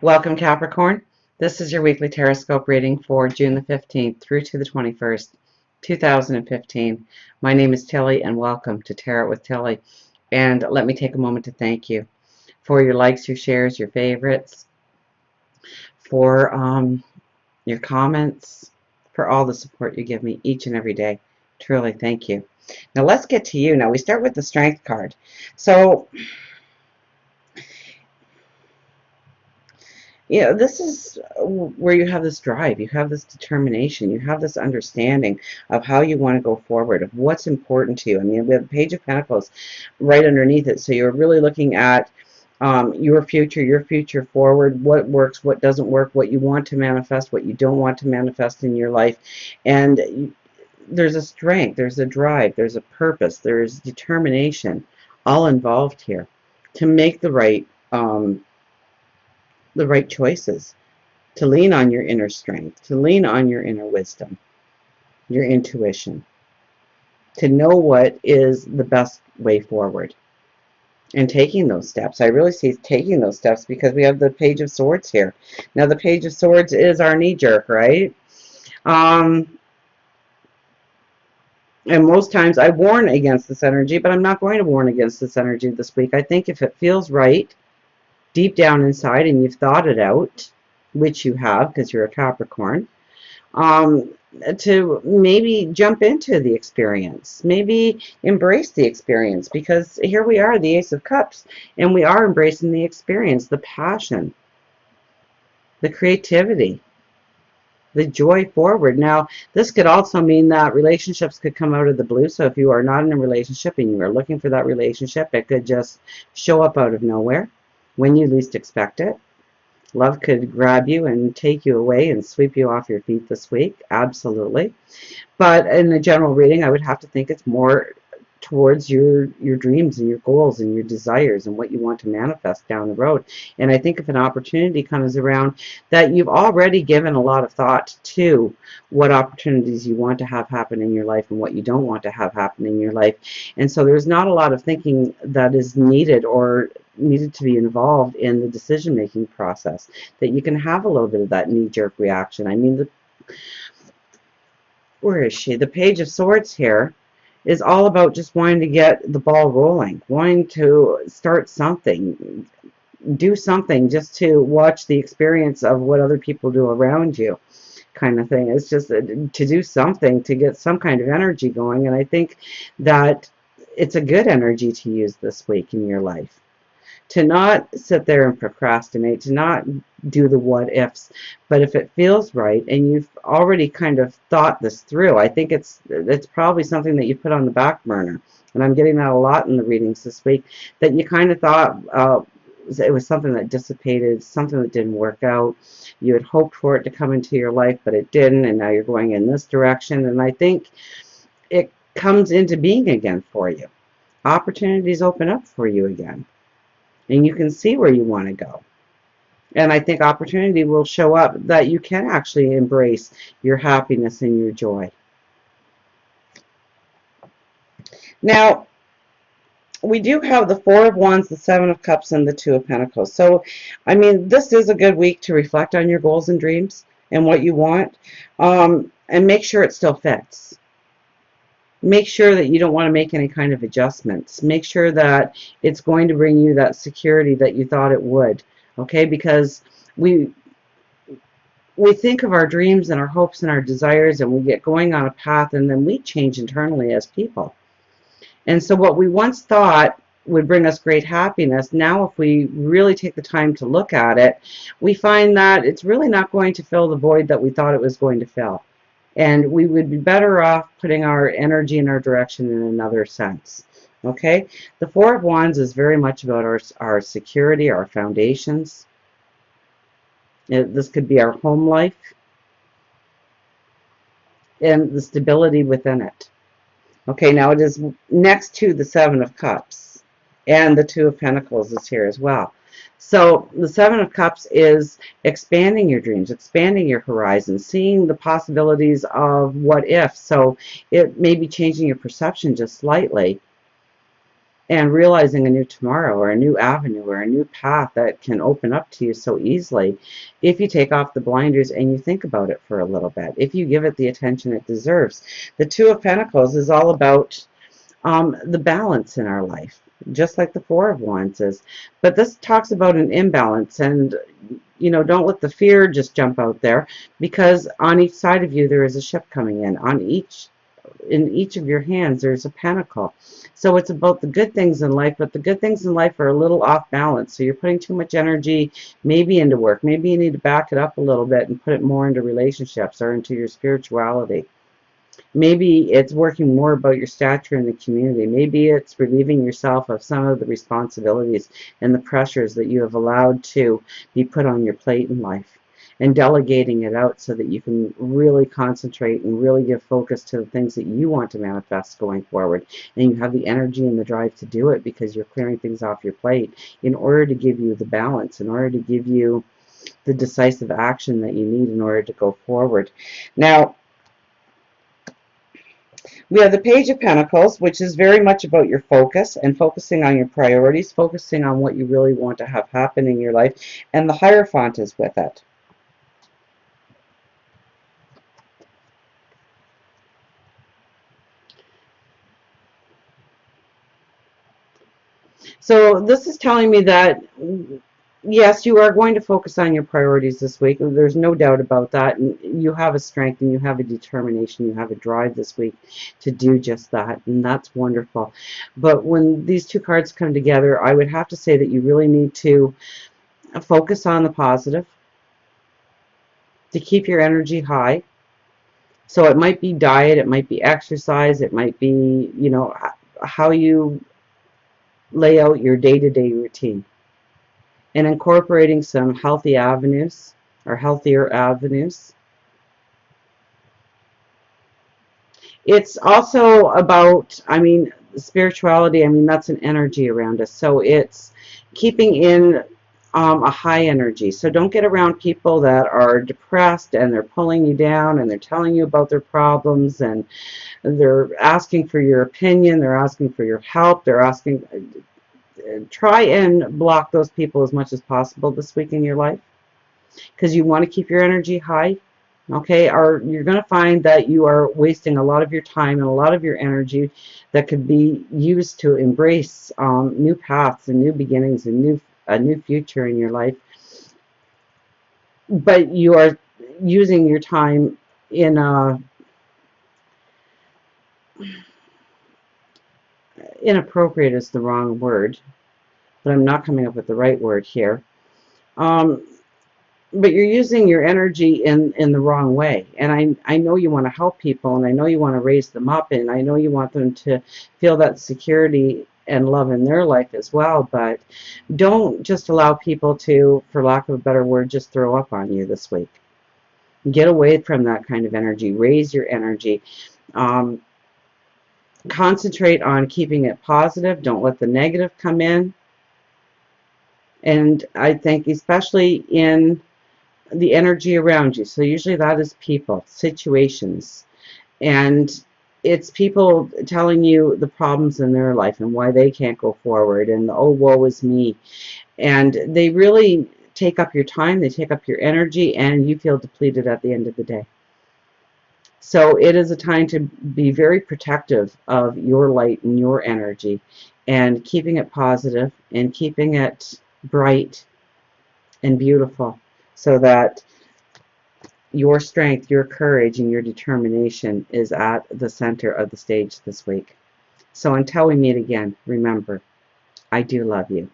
Welcome, Capricorn. This is your weekly Teroscope reading for June the 15th through to the 21st, 2015. My name is Tilly, and welcome to Tarot with Tilly. And let me take a moment to thank you for your likes, your shares, your favorites, for your comments, for all the support you give me each and every day. Truly, thank you. Now, let's get to you. Now, we start with the Strength card. So, this is where you have this drive, you have this determination, you have this understanding of how you want to go forward, of what's important to you. I mean, we have the Page of Pentacles right underneath it, so you're really looking at your future forward, what works, what doesn't work, what you want to manifest, what you don't want to manifest in your life. And there's a strength, there's a drive, there's a purpose, there's determination all involved here to make the right choices, to lean on your inner strength, to lean on your inner wisdom, your intuition, to know what is the best way forward. And taking those steps. I really see taking those steps because we have the Page of Swords here. Now, the Page of Swords is our knee-jerk, right? And most times I warn against this energy, but I'm not going to warn against this energy this week. I think if it feels right, deep down inside, and you've thought it out, which you have because you're a Capricorn, to maybe jump into the experience, maybe embrace the experience, because here we are, the Ace of Cups, and we are embracing the experience, the passion, the creativity, the joy forward. Now, this could also mean that relationships could come out of the blue. So if you are not in a relationship and you are looking for that relationship, it could just show up out of nowhere when you least expect it. Love could grab you and take you away and sweep you off your feet this week. Absolutely. But in a general reading, I would have to think it's more towards your dreams and your goals and your desires and what you want to manifest down the road. And I think if an opportunity comes around that you've already given a lot of thought to what opportunities you want to have happen in your life and what you don't want to have happen in your life. And so there's not a lot of thinking that is needed or needed to be involved in the decision-making process, that you can have a little bit of that knee-jerk reaction. I mean, where is she? The Page of Swords here is all about just wanting to get the ball rolling, wanting to start something, do something just to watch the experience of what other people do around you, kind of thing. It's just to do something, to get some kind of energy going. And I think that it's a good energy to use this week in your life. To not sit there and procrastinate, to not do the what ifs, but if it feels right and you've already kind of thought this through, I think it's probably something that you put on the back burner. And I'm getting that a lot in the readings this week, that you kind of thought it was something that dissipated, something that didn't work out. You had hoped for it to come into your life, but it didn't, and now you're going in this direction. And I think it comes into being again for you. Opportunities open up for you again. And you can see where you want to go. And I think opportunity will show up that you can actually embrace your happiness and your joy. Now, we do have the Four of Wands, the Seven of Cups, and the Two of Pentacles. So, I mean, this is a good week to reflect on your goals and dreams and what you want. And make sure it still fits. Make sure that you don't want to make any kind of adjustments. Make sure that it's going to bring you that security that you thought it would. Okay? Because we think of our dreams and our hopes and our desires, and we get going on a path, and then we change internally as people. And so what we once thought would bring us great happiness, now if we really take the time to look at it, we find that it's really not going to fill the void that we thought it was going to fill. And we would be better off putting our energy and our direction in another sense. Okay? The Four of Wands is very much about our security, our foundations. This could be our home life and the stability within it. Okay, now it is next to the Seven of Cups, and the Two of Pentacles is here as well. So the Seven of Cups is expanding your dreams, expanding your horizons, seeing the possibilities of what if. So it may be changing your perception just slightly and realizing a new tomorrow or a new avenue or a new path that can open up to you so easily if you take off the blinders and you think about it for a little bit, if you give it the attention it deserves. The Two of Pentacles is all about the balance in our life, just like the Four of Wands is. But this talks about an imbalance, and don't let the fear just jump out there, because on each side of you there is a ship coming in. In each of your hands there's a pentacle. So it's about the good things in life, but the good things in life are a little off balance. So you're putting too much energy maybe into work. Maybe you need to back it up a little bit and put it more into relationships or into your spirituality. Maybe it's working more about your stature in the community. Maybe it's relieving yourself of some of the responsibilities and the pressures that you have allowed to be put on your plate in life, and delegating it out so that you can really concentrate and really give focus to the things that you want to manifest going forward. And you have the energy and the drive to do it because you're clearing things off your plate in order to give you the balance, in order to give you the decisive action that you need in order to go forward. Now, we have the Page of Pentacles, which is very much about your focus and focusing on your priorities, focusing on what you really want to have happen in your life, and the Hierophant is with it. So this is telling me that, yes, you are going to focus on your priorities this week. There's no doubt about that. And you have a strength and you have a determination, you have a drive this week to do just that. And that's wonderful. But when these two cards come together, I would have to say that you really need to focus on the positive to keep your energy high. So it might be diet, it might be exercise, it might be, how you lay out your day-to-day routine, and incorporating some healthy avenues or healthier avenues. It's also about, spirituality. That's an energy around us. So it's keeping in a high energy. So don't get around people that are depressed and they're pulling you down and they're telling you about their problems and they're asking for your opinion, they're asking for your help, they're asking. Try and block those people as much as possible this week in your life, because you want to keep your energy high. Okay, or you're going to find that you are wasting a lot of your time and a lot of your energy that could be used to embrace new paths and new beginnings and a new future in your life. But you are using your time in a inappropriate is the wrong word, but I'm not coming up with the right word here. But you're using your energy in the wrong way. And I know you want to help people, and I know you want to raise them up, and I know you want them to feel that security and love in their life as well. But don't just allow people to, for lack of a better word, just throw up on you this week. Get away from that kind of energy. Raise your energy. Concentrate on keeping it positive. Don't let the negative come in. And I think especially in the energy around you. So usually that is people, situations, and it's people telling you the problems in their life and why they can't go forward and oh, woe is me. And they really take up your time, they take up your energy, and you feel depleted at the end of the day. So it is a time to be very protective of your light and your energy and keeping it positive and keeping it bright and beautiful, so that your strength, your courage, and your determination is at the center of the stage this week. So until we meet again, remember, I do love you.